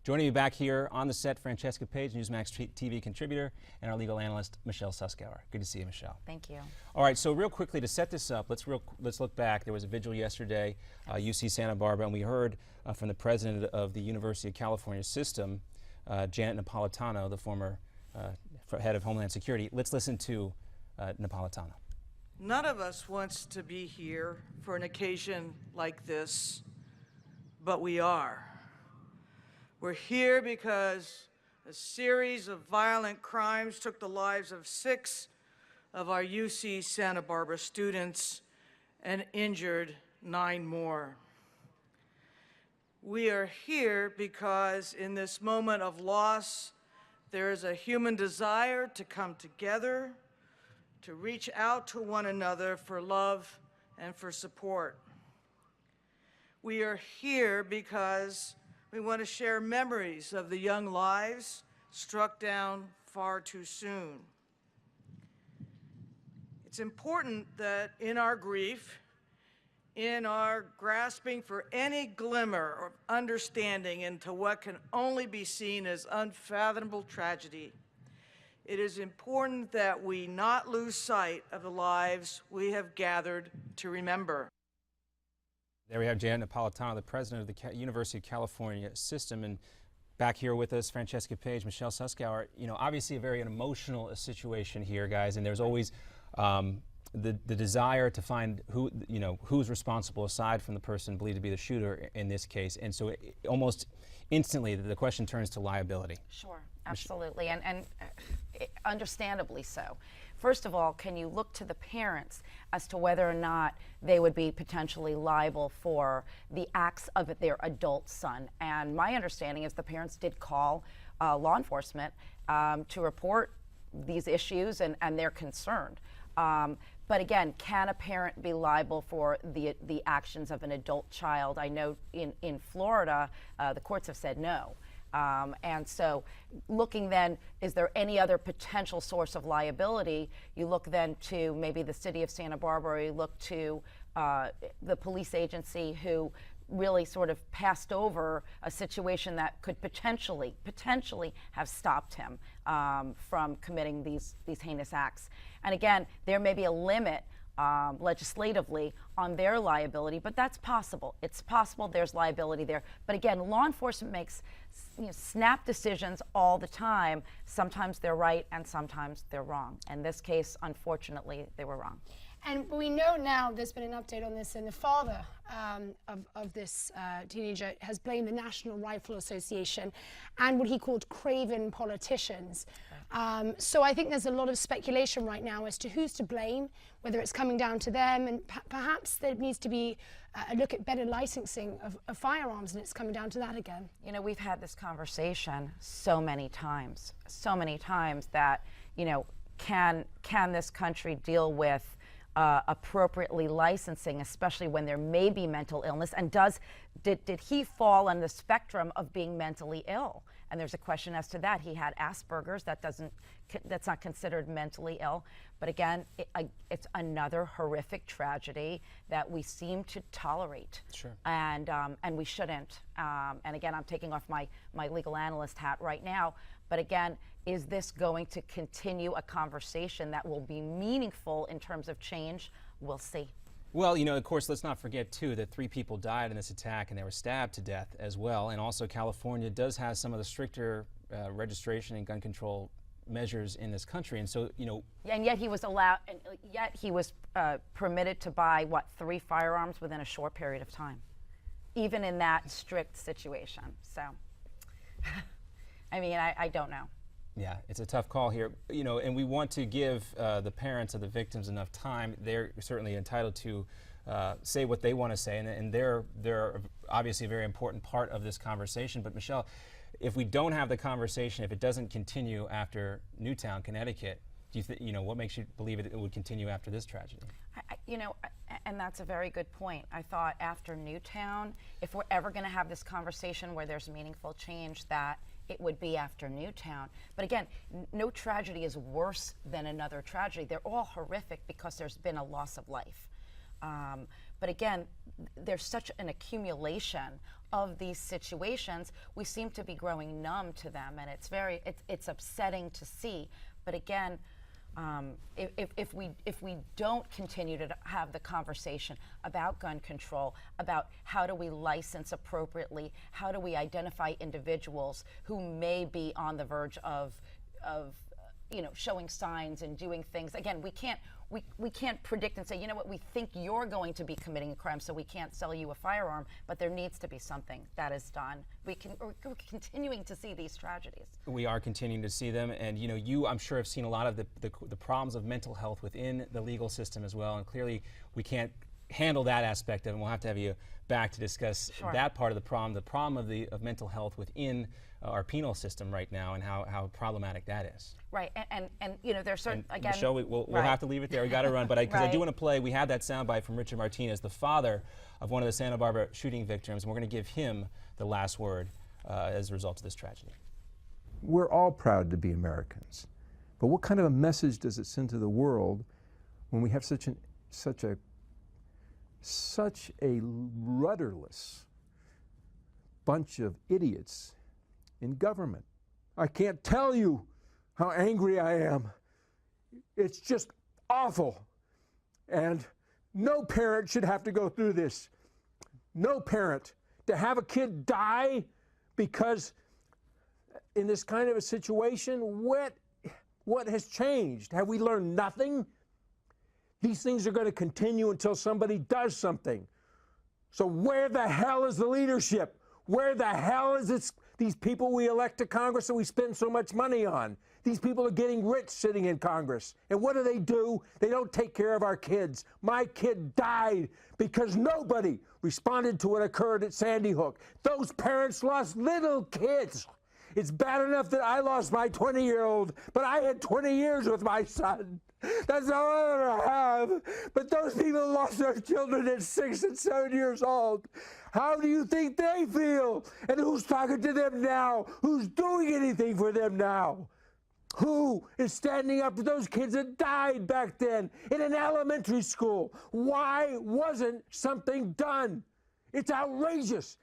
Joining me back here on the set, Francesca Page, Newsmax TV contributor, and our legal analyst, Michelle Suskauer. Good to see you, Michelle. Thank you. All right, so real quickly to set this up, let's look back. There was a vigil yesterday, UC Santa Barbara, and we heard from the president of the University of California system, Janet Napolitano, the former head of Homeland Security. Let's listen to Napolitano. None of us wants to be here for an occasion like this, but we are. We're here because a series of violent crimes took the lives of 6 of our UC Santa Barbara students and injured 9 more. We are here because in this moment of loss, there is a human desire to come together, to reach out to one another for love and for support. We are here because we want to share memories of the young lives struck down far too soon. It's important that in our grief, in our grasping for any glimmer of understanding into what can only be seen as unfathomable tragedy, it is important that we not lose sight of the lives we have gathered to remember. There we have Janet Napolitano, the president of the University of California system, and back here with us, Francesca Page, Michelle Suskauer. You know, obviously a very emotional situation here, guys, and there's always the desire to find who's responsible aside from the person believed to be the shooter in this case, and so almost instantly the question turns to liability. Sure, absolutely, and understandably so. First of all, can you look to the parents as to whether or not they would be potentially liable for the acts of their adult son? And my understanding is the parents did call law enforcement to report these issues, and they're concerned. But again, can a parent be liable for the actions of an adult child? I know in Florida, the courts have said no. And so looking then, is there any other potential source of liability? You look then to maybe the city of Santa Barbara, you look to the police agency who really sort of passed over a situation that could potentially have stopped him from committing these heinous acts. And again, there may be a limit legislatively on their liability, but that's possible. It's possible there's liability there. But again, law enforcement makes snap decisions all the time. Sometimes they're right and sometimes they're wrong. In this case, unfortunately, they were wrong. And we know now, there's been an update on this, and the father of this teenager has blamed the National Rifle Association and what he called craven politicians. So I think there's a lot of speculation right now as to who's to blame, whether it's coming down to them, and perhaps there needs to be a look at better licensing of firearms, and it's coming down to that again. You know, we've had this conversation so many times that, can this country deal with appropriately licensing, especially when there may be mental illness, and did he fall on the spectrum of being mentally ill? And there's a question as to that. He had Asperger's. That's not considered mentally ill. But again, it's another horrific tragedy that we seem to tolerate. Sure. And we shouldn't. And again, I'm taking off my legal analyst hat right now. But again, is this going to continue a conversation that will be meaningful in terms of change? We'll see. Well, of course, let's not forget, too, that 3 people died in this attack and they were stabbed to death as well. And also, California does have some of the stricter registration and gun control measures in this country. And so, And yet he was permitted to buy, 3 firearms within a short period of time, even in that strict situation. So, I mean, I don't know. Yeah, it's a tough call here, and we want to give the parents of the victims enough time. They're certainly entitled to say what they want to say, and they're obviously a very important part of this conversation. But Michelle, if we don't have the conversation, if it doesn't continue after Newtown, Connecticut, do you what makes you believe it would continue after this tragedy? And that's a very good point. I thought after Newtown, if we're ever going to have this conversation where there's meaningful change, that it would be after Newtown. But again, no tragedy is worse than another tragedy. They're all horrific because there's been a loss of life. But again, there's such an accumulation of these situations, we seem to be growing numb to them, and it's upsetting to see. But again, if we don't continue to have the conversation about gun control, about how do we license appropriately, how do we identify individuals who may be on the verge of showing signs and doing things. Again, we can't predict and say, you know what, we think you're going to be committing a crime, so we can't sell you a firearm, but there needs to be something that is done. We're continuing to see these tragedies. We are continuing to see them, and you, I'm sure, have seen a lot of the problems of mental health within the legal system as well, and clearly we can't handle that aspect of it, and we'll have to have you back to discuss that part of the problem of mental health within our penal system right now, and how problematic that is. Right, and there's certain, again, Michelle, we'll have to leave it there. We got to run, but because I do want to play. We have that soundbite from Richard Martinez, the father of one of the Santa Barbara shooting victims, and we're going to give him the last word as a result of this tragedy. We're all proud to be Americans, but what kind of a message does it send to the world when we have such a rudderless bunch of idiots in government? I can't tell you how angry I am. It's just awful. And no parent should have to go through this. No parent. To have a kid die because in this kind of a situation, what has changed? Have we learned nothing? These things are going to continue until somebody does something. So where the hell is the leadership? Where the hell is these people we elect to Congress and we spend so much money on? These people are getting rich sitting in Congress. And what do? They don't take care of our kids. My kid died because nobody responded to what occurred at Sandy Hook. Those parents lost little kids. It's bad enough that I lost my 20-year-old, but I had 20 years with my son. That's all I ever have. But those people lost their children at 6 and 7 years old. How do you think they feel? And who's talking to them now? Who's doing anything for them now? Who is standing up for those kids that died back then in an elementary school? Why wasn't something done? It's outrageous.